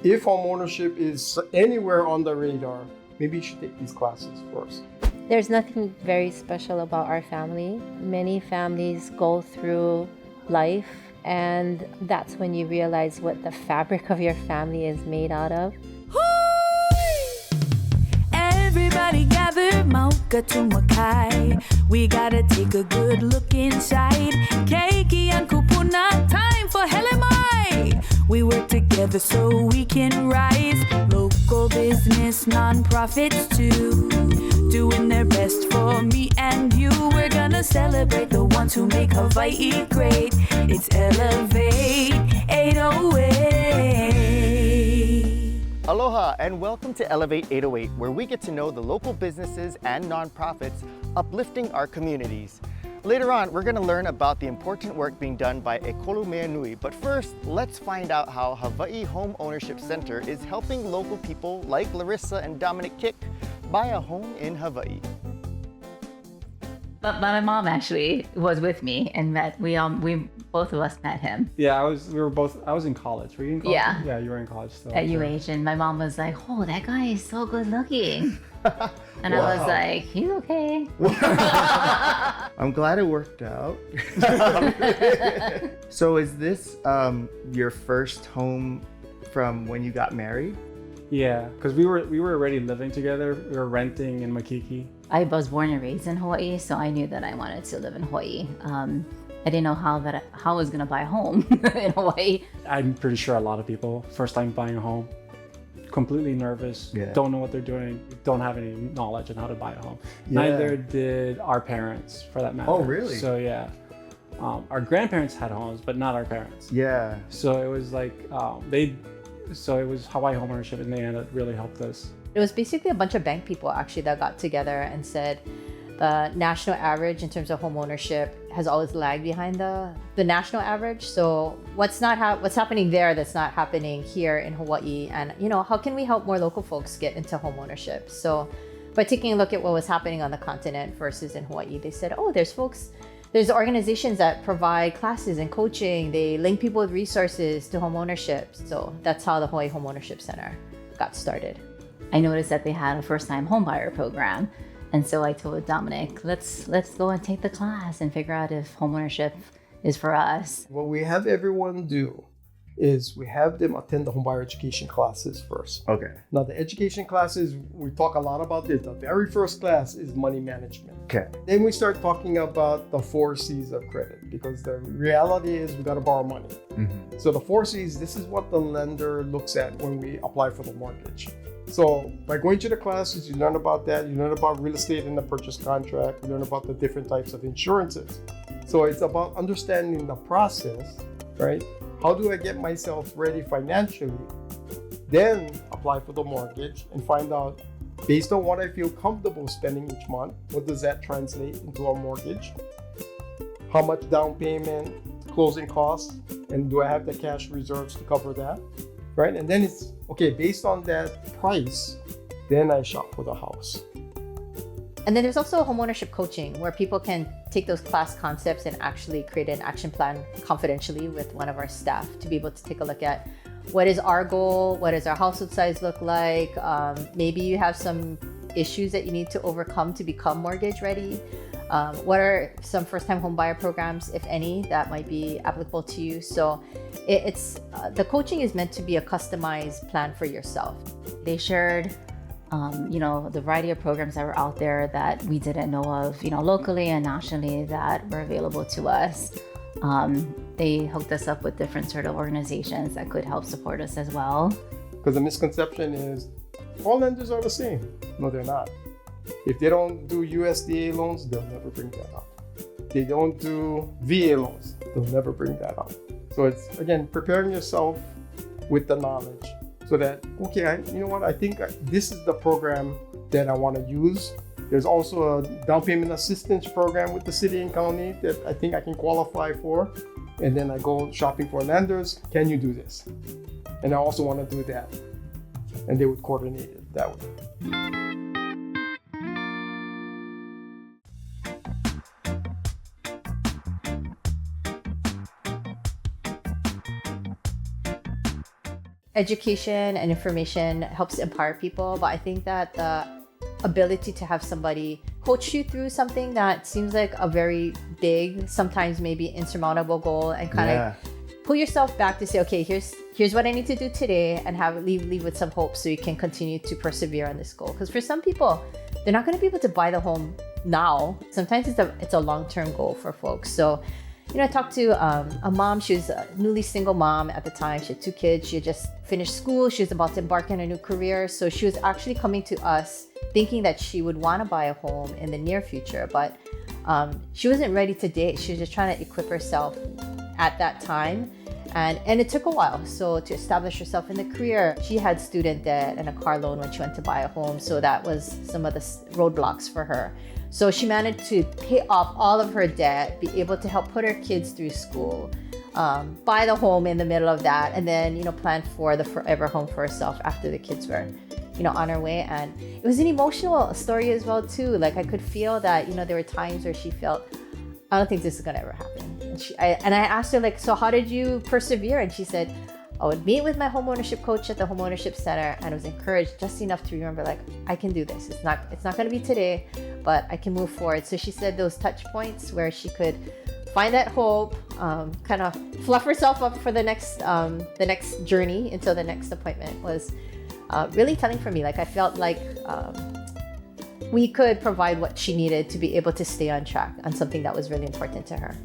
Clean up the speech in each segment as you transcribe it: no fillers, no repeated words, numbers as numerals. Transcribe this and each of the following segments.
if homeownership is anywhere on the radar, maybe you should take these classes first. There's nothing very special about our family. Many families go through life, and that's when you realize what the fabric of your family is made out of. Everybody gather, Mauka to Makai. We gotta take a good look inside. Keiki and Kupuna, time for Helemai. We work together so we can rise. Local business, non-profits too, doing their best for me and you. We're gonna celebrate the ones who make Hawaii great. It's Elevate 808. Aloha and welcome to Elevate 808, where we get to know the local businesses and nonprofits uplifting our communities. Later on, we're going to learn about the important work being done by Ekolu Mea Nui, but first, let's find out how Hawaiʻi HomeOwnership Center is helping local people like Larissa and Dominic Kick buy a home in Hawaii. But my mom actually was with me and we both of us met him. Yeah, I was in college. Were you in college? Yeah. Yeah, you were in college still. At UH, and my mom was like, "Oh, that guy is so good looking." And Wow. I was like, "He's okay." I'm glad it worked out. So is this your first home from when you got married? Yeah, because we were already living together. We were renting in Makiki. I was born and raised in Hawaii, so I knew that I wanted to live in Hawaii. I didn't know how I was gonna buy a home in Hawaii. I'm pretty sure a lot of people, first time buying a home, completely nervous, Yeah. don't know what they're doing, don't have any knowledge on how to buy a home. Yeah. Neither did our parents, for that matter. Oh, really? So yeah, our grandparents had homes, but not our parents. Yeah. So it was like so it was Hawaii HomeOwnership in the end that really helped us. It was basically a bunch of bank people actually that got together and said the national average in terms of home ownership has always lagged behind the national average. So what's happening there that's not happening here in Hawaii, and how can we help more local folks get into home ownership? So by taking a look at what was happening on the continent versus in Hawaii, they said, oh, there's organizations that provide classes and coaching. They link people with resources to home ownership. So that's how the Hawaii HomeOwnership Center got started. I noticed that they had a first-time homebuyer program, and so I told Dominic, let's go and take the class and figure out if homeownership is for us. What we have everyone do is we have them attend the homebuyer education classes first. Okay. Now the education classes, we talk a lot about this. The very first class is money management. Okay. Then we start talking about the 4 C's of credit, because the reality is we got to borrow money. Mm-hmm. So the 4 C's, this is what the lender looks at when we apply for the mortgage. So by going to the classes, you learn about that. You learn about real estate in the purchase contract. You learn about the different types of insurances. So it's about understanding the process, right? How do I get myself ready financially? Then apply for the mortgage and find out, based on what I feel comfortable spending each month, what does that translate into a mortgage? How much down payment, closing costs, and do I have the cash reserves to cover that? Right? And then it's, okay, based on that price, then I shop for the house. And then there's also homeownership coaching, where people can take those class concepts and actually create an action plan confidentially with one of our staff to be able to take a look at what is our goal, what does our household size look like, maybe you have some issues that you need to overcome to become mortgage ready. What are some first-time home buyer programs, if any, that might be applicable to you? So it's the coaching is meant to be a customized plan for yourself. They shared the variety of programs that were out there that we didn't know of, locally and nationally, that were available to us. They hooked us up with different sort of organizations that could help support us as well. Because the misconception is all lenders are the same. No, they're not. If they don't do USDA loans, they'll never bring that up. They don't do VA loans, they'll never bring that up. So it's, again, preparing yourself with the knowledge so that, okay, I think this is the program that I want to use. There's also a down payment assistance program with the city and county that I think I can qualify for. And then I go shopping for lenders. Can you do this? And I also want to do that. And they would coordinate it that way. education and information helps empower people, but I think that the ability to have somebody coach you through something that seems like a very big, sometimes maybe insurmountable goal, and kind of pull yourself back to say, okay, here's what I need to do today, and leave with some hope so you can continue to persevere on this goal. Because for some people, they're not going to be able to buy the home now. Sometimes it's a long-term goal for folks. So, I talked to a mom. She was a newly single mom at the time. She had 2 kids. She had just finished school. She was about to embark on a new career. So she was actually coming to us thinking that she would want to buy a home in the near future, but she wasn't ready to date. She was just trying to equip herself at that time. And it took a while. So to establish herself in the career, she had student debt and a car loan when she went to buy a home. So that was some of the roadblocks for her. So she managed to pay off all of her debt, be able to help put her kids through school, buy the home in the middle of that, and then, plan for the forever home for herself after the kids were, on her way. And it was an emotional story as well, too. Like I could feel that, there were times where she felt, I don't think this is gonna ever happen. And I asked her, like, so how did you persevere? And she said, I would meet with my homeownership coach at the HomeOwnership Center, and I was encouraged just enough to remember, like, I can do this. It's not going to be today, but I can move forward. So she said those touch points where she could find that hope, kind of fluff herself up for the next journey until the next appointment was really telling for me. Like I felt like we could provide what she needed to be able to stay on track on something that was really important to her.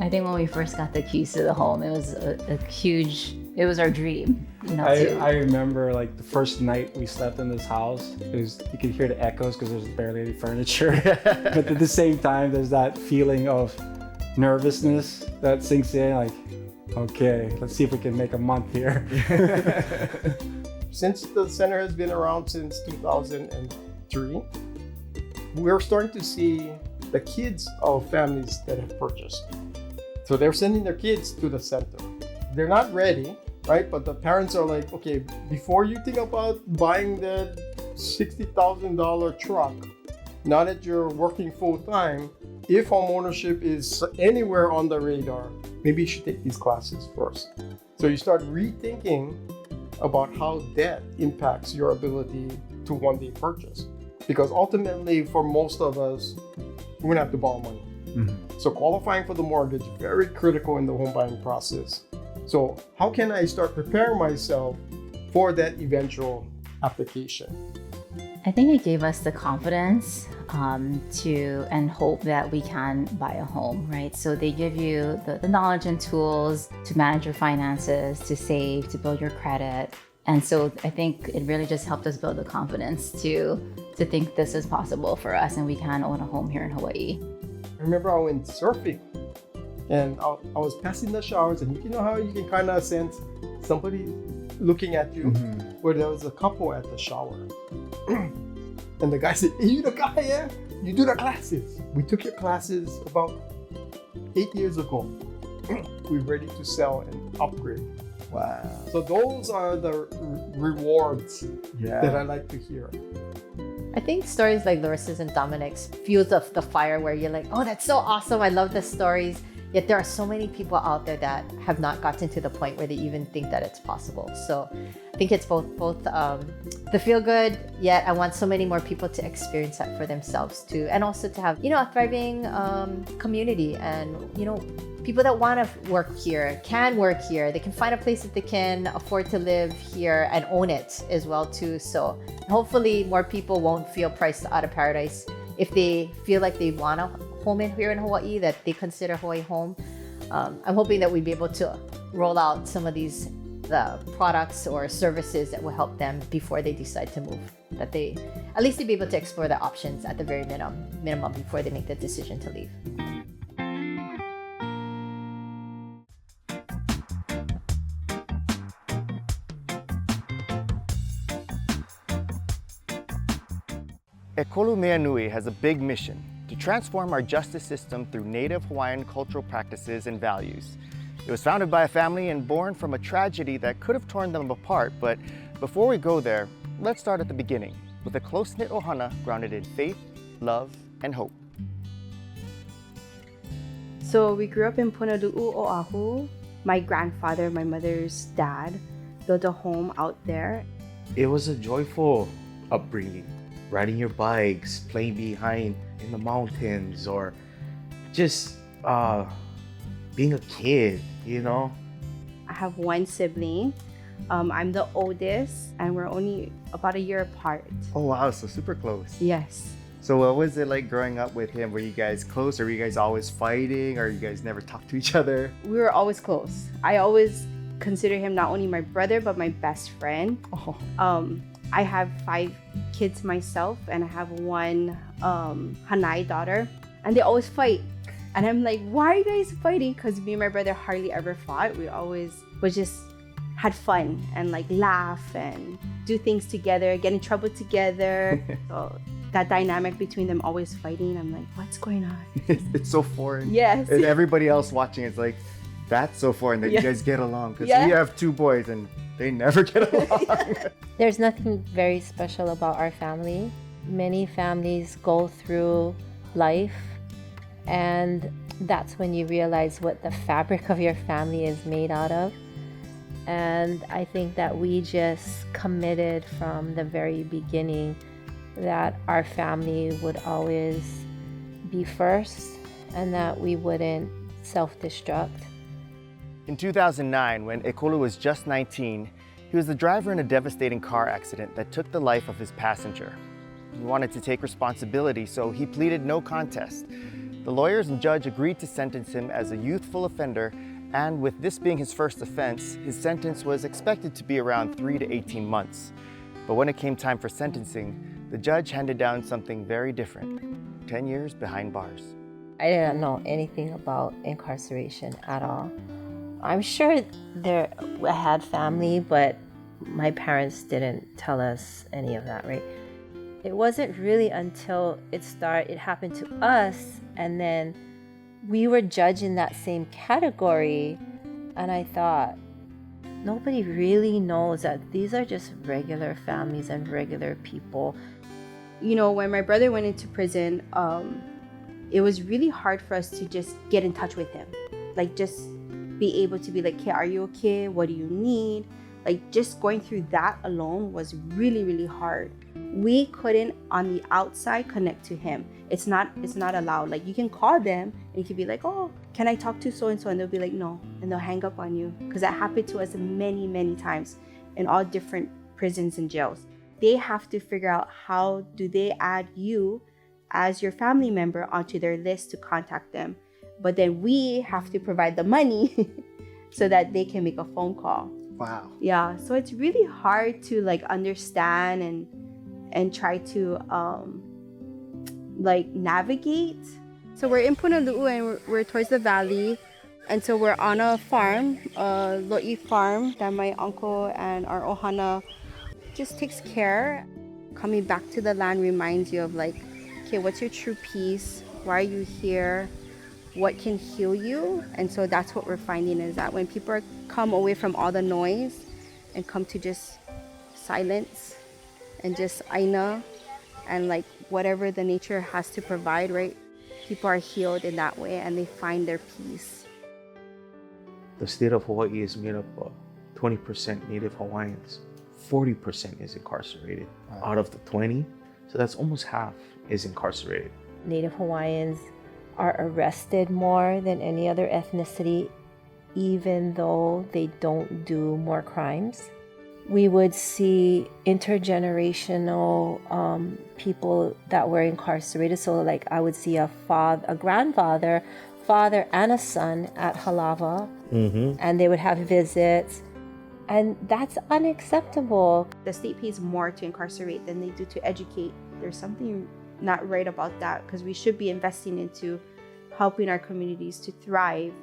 I think when we first got the keys to the home, it was it was our dream. I remember like the first night we slept in this house, you could hear the echoes because there's barely any furniture. But at the same time, there's that feeling of nervousness that sinks in, like, okay, let's see if we can make a month here. Since the center has been around since 2003, we're starting to see the kids of families that have purchased. So they're sending their kids to the center. They're not ready, right? But the parents are like, okay, before you think about buying that $60,000 truck, now that you're working full time, if homeownership is anywhere on the radar, maybe you should take these classes first. So you start rethinking about how debt impacts your ability to one day purchase. Because ultimately, for most of us, we're gonna have to borrow money. Mm-hmm. So qualifying for the mortgage, very critical in the home buying process. So how can I start preparing myself for that eventual application? I think it gave us the confidence and hope that we can buy a home, right? So they give you the knowledge and tools to manage your finances, to save, to build your credit. And so I think it really just helped us build the confidence to think this is possible for us and we can own a home here in Hawaii. I remember I went surfing and I was passing the showers, and you know how you can kind of sense somebody looking at you, mm-hmm. where there was a couple at the shower. And the guy said, "Are you the guy, yeah? You do the classes. We took your classes about 8 years ago. We're ready to sell and upgrade." Wow. So those are the rewards that I like to hear. I think stories like Loris's and Dominic's fuels the fire where you're like, oh, that's so awesome. I love the stories. Yet there are so many people out there that have not gotten to the point where they even think that it's possible. So I think it's both the feel good, yet I want so many more people to experience that for themselves too. And also to have, a thriving community and, people that want to work here, can work here. They can find a place that they can afford to live here and own it as well too. So hopefully more people won't feel priced out of paradise if they feel like they want a home here in Hawaii, that they consider Hawaii home. I'm hoping that we'd be able to roll out some of these products or services that will help them before they decide to move. That they, at least they'd be able to explore their options at the very minimum before they make the decision to leave. Ekolu Mea Nui has a big mission: to transform our justice system through Native Hawaiian cultural practices and values. It was founded by a family and born from a tragedy that could have torn them apart, but before we go there, let's start at the beginning, with a close-knit ʻohana grounded in faith, love, and hope. So we grew up in Punadu'u, Oahu. My grandfather, my mother's dad, build a home out there. It was a joyful upbringing, riding your bikes, playing behind in the mountains, or just being a kid, you know? I have one sibling. I'm the oldest, and we're only about a year apart. Oh wow, so super close. Yes. So what was it like growing up with him? Were you guys close? Or were you guys always fighting? Or you guys never talked to each other? We were always close. I always consider him not only my brother, but my best friend. Oh. I have 5 kids myself, and I have one Hanai daughter, and they always fight. And I'm like, why are you guys fighting? Because me and my brother hardly ever fought. We always was just had fun and like laugh and do things together, get in trouble together. So that dynamic between them always fighting, I'm like, what's going on? It's so foreign. Yes. And everybody else watching is like, that's so foreign that you guys get along. Because we have 2 boys and they never get along. There's nothing very special about our family. Many families go through life, and that's when you realize what the fabric of your family is made out of. And I think that we just committed from the very beginning that our family would always be first and that we wouldn't self-destruct. In 2009, when Ekolu was just 19, he was the driver in a devastating car accident that took the life of his passenger. He wanted to take responsibility, so he pleaded no contest. The lawyers and judge agreed to sentence him as a youthful offender, and with this being his first offense, his sentence was expected to be around 3 to 18 months. But when it came time for sentencing, the judge handed down something very different: 10 years behind bars. I didn't know anything about incarceration at all. I'm sure I had family, but my parents didn't tell us any of that, right? It wasn't really until it happened to us, and then we were judged in that same category, and I thought, nobody really knows that these are just regular families and regular people. You know, when my brother went into prison, it was really hard for us to just get in touch with him. Like, just be able to be like, hey, are you okay? What do you need? Like, just going through that alone was really, really hard. We couldn't, on the outside, connect to him. It's not allowed. Like, you can call them and you can be like, oh, can I talk to so-and-so? And they'll be like, no. And they'll hang up on you. Because that happened to us many, many times in all different prisons and jails. They have to figure out how do they add you as your family member onto their list to contact them. But then we have to provide the money so that they can make a phone call. Wow. Yeah, so it's really hard to like understand and try to like navigate. So we're in Punalu'u and we're towards the valley. And so we're on a farm, a lo'i farm that my uncle and our ʻohana just takes care. Coming back to the land reminds you of like, okay, what's your true peace? Why are you here? What can heal you? And so that's what we're finding, is that when people come away from all the noise and come to just silence and just aina and like whatever the nature has to provide, right? People are healed in that way and they find their peace. The state of Hawaii is made up of 20% Native Hawaiians. 40% is incarcerated out of the 20. So that's almost half is incarcerated. Native Hawaiians are arrested more than any other ethnicity, even though they don't do more crimes. We would see intergenerational people that were incarcerated. So like I would see a grandfather, father and a son at Halava, and they would have visits. And that's unacceptable. The state pays more to incarcerate than they do to educate. There's something not right about that, because we should be investing into helping our communities to thrive.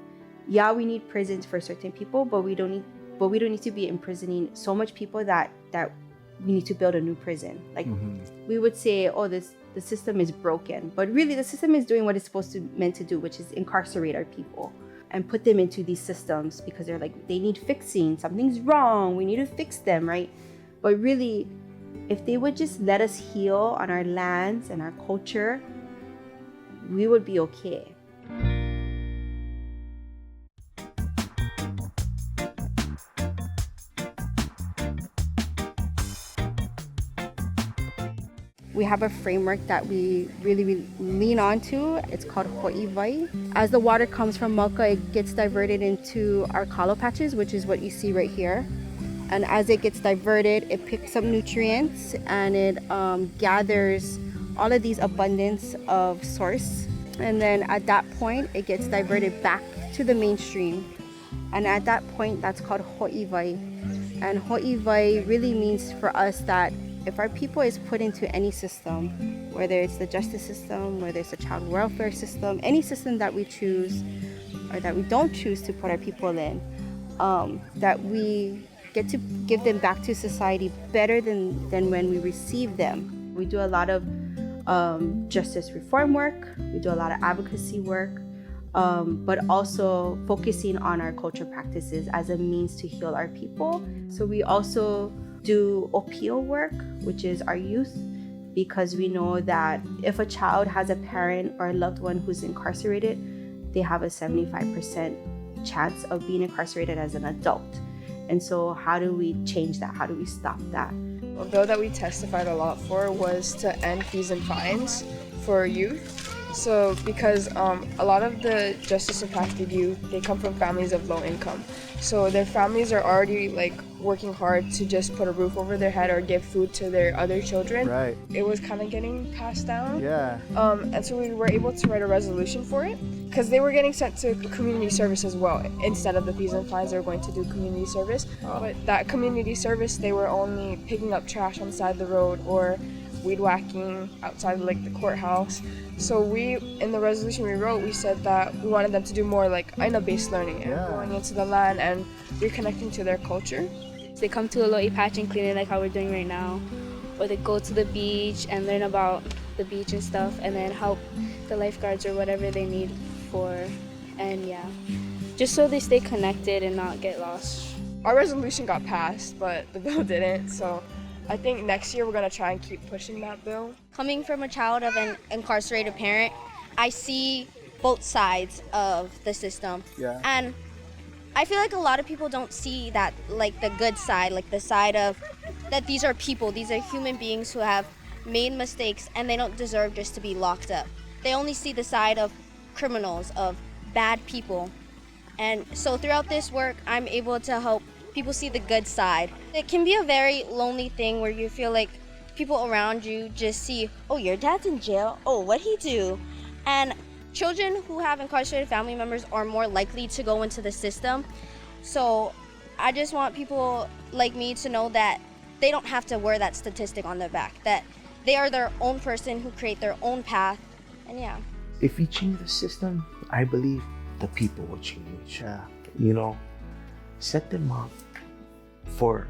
Yeah, we need prisons for certain people, but we don't need to be imprisoning so much people that we need to build a new prison. Like we would say, oh, the system is broken, but really the system is doing what it's meant to do, which is incarcerate our people and put them into these systems because they're like, they need fixing, something's wrong, we need to fix them, right? But really, if they would just let us heal on our lands and our culture, we would be okay. we have a framework that we really lean onto. It's called Ho'iwai. As the water comes from Mauka, it gets diverted into our kalo patches, which is what you see right here. And as it gets diverted, it picks up nutrients and it gathers all of these abundance of source. And then at that point, it gets diverted back to the mainstream. And at that point, that's called Ho'iwai. And Ho'iwai really means for us that if our people is put into any system, whether it's the justice system, whether it's the child welfare system, any system that we choose or that we don't choose to put our people in, that we get to give them back to society better than when we receive them. We do a lot of justice reform work, we do a lot of advocacy work, but also focusing on our culture practices as a means to heal our people. So we also do ʻōpio work, which is our youth, because we know that if a child has a parent or a loved one who's incarcerated, they have a 75% chance of being incarcerated as an adult. And so how do we change that? How do we stop that? A bill that we testified a lot for was to end fees and fines for youth. So because a lot of the justice impacted youth, they come from families of low income. So their families are already like working hard to just put a roof over their head or give food to their other children. Right. It was kind of getting passed down. Yeah. And so we were able to write a resolution for it because they were getting sent to community service as well. Instead of the fees and fines, they were going to do community service. But that community service, they were only picking up trash on the side of the road or weed whacking outside like the courthouse. So we, in the resolution we wrote, we said that we wanted them to do more like aina-based learning and going into the land and reconnecting to their culture. They come to a lo'i patch and clean it like how we're doing right now. Or they go to the beach and learn about the beach and stuff and then help the lifeguards or whatever they need for, and yeah. Just so they stay connected and not get lost. Our resolution got passed, but the bill didn't, so I think next year we're gonna try and keep pushing that bill. Coming from a child of an incarcerated parent, I see both sides of the system. Yeah. And I feel like a lot of people don't see that, like the good side, like the side of that these are people, these are human beings who have made mistakes and they don't deserve just to be locked up. They only see the side of criminals, of bad people. And so throughout this work, I'm able to help people see the good side. It can be a very lonely thing where you feel like people around you just see, oh, your dad's in jail, oh, what'd he do? And children who have incarcerated family members are more likely to go into the system. So I just want people like me to know that they don't have to wear that statistic on their back, that they are their own person who create their own path, and yeah. If we change the system, I believe the people will change. You know, set them up for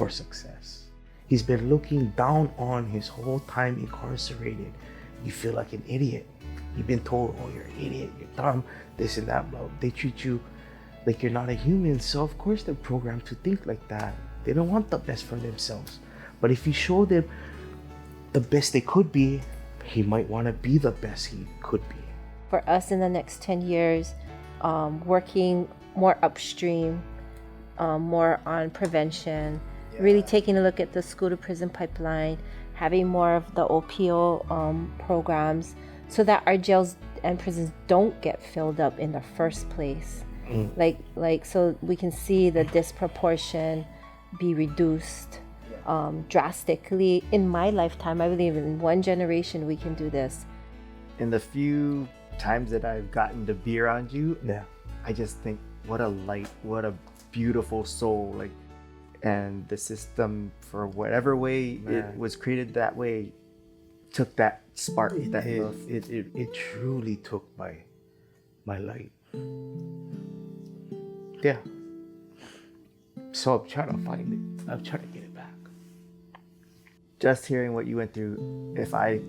success. He's been looking down on his whole time incarcerated. You feel like an idiot. You've been told, oh, you're an idiot, you're dumb, this and that, blah. They treat you like you're not a human. So of course they're programmed to think like that. They don't want the best for themselves. But if you show them the best they could be, he might want to be the best he could be. For us in the next 10 years, working more upstream, more on prevention, really taking a look at the school to prison pipeline, having more of the ʻōpio programs so that our jails and prisons don't get filled up in the first place. Like so we can see the disproportion be reduced drastically. In my lifetime, I believe in one generation we can do this. In the few times that I've gotten to be around you, I just think what a light, what a beautiful soul, like, and the system, for whatever way it was created that way, took that spark, that love. It truly took my light. Yeah. So I'm trying to find it. I'm trying to get it back. Just hearing what you went through, if I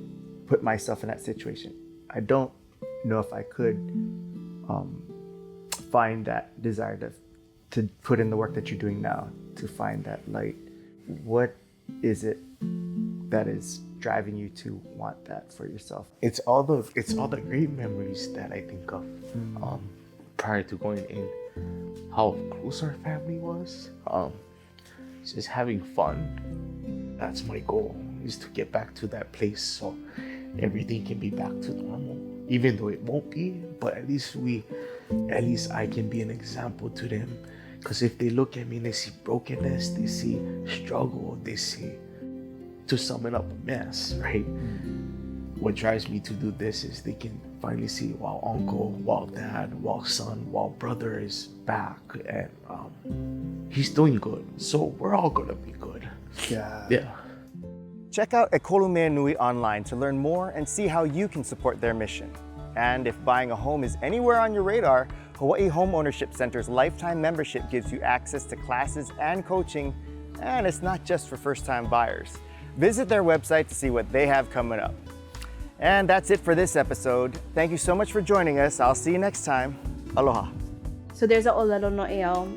put myself in that situation, I don't know if I could find that desire to put in the work that you're doing now, to find that light. What is it that is driving you to want that for yourself? It's all the great memories that I think of prior to going in. How close our family was. Just having fun. That's my goal. is to get back to that place so everything can be back to normal. Even though it won't be, but at least I can be an example to them. Because if they look at me and they see brokenness, they see struggle, they see, to sum it up, a mess, right? What drives me to do this is they can finally see, while uncle, while dad, while son, while brother is back, and he's doing good. So we're all gonna be good. Yeah. Check out Ekolu Mea Nui online to learn more and see how you can support their mission. And if buying a home is anywhere on your radar, Hawaii HomeOwnership Center's lifetime membership gives you access to classes and coaching, and it's not just for first-time buyers. Visit their website to see what they have coming up. And that's it for this episode. Thank you so much for joining us. I'll see you next time. Aloha. So there's a olelo no eo,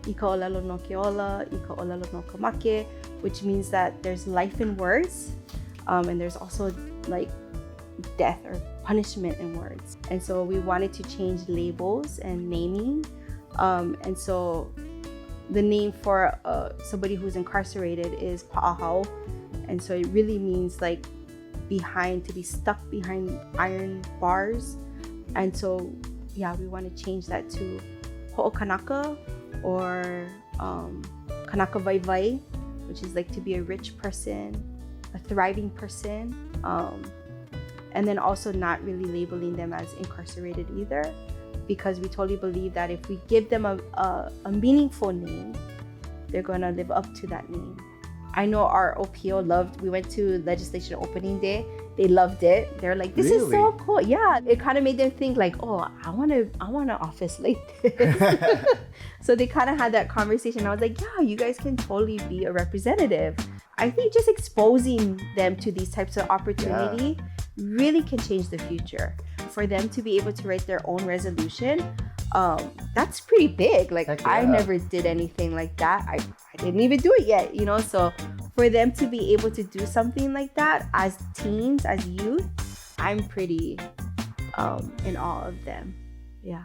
ika olelo no keola, ika olelo no kamake, which means that there's life in words, and there's also like death or punishment in words. And so we wanted to change labels and naming. And so the name for somebody who's incarcerated is pa'ahau. And so it really means like to be stuck behind iron bars. And so, yeah, we want to change that to ho'okanaka, or kanaka vaivai, which is like to be a rich person, a thriving person. And then also not really labeling them as incarcerated either, because we totally believe that if we give them a meaningful name, they're going to live up to that name. I know our ʻōpio we went to legislation opening day. They loved it. They're like, this is so cool. Yeah, it kind of made them think like, oh, I want an office like this. So they kind of had that conversation. I was like, yeah, you guys can totally be a representative. I think just exposing them to these types of opportunity really can change the future. For them to be able to write their own resolution, that's pretty big. Like I never did anything like that. I didn't even do it yet, so for them to be able to do something like that as teens, as youth, I'm pretty in awe of them. Yeah.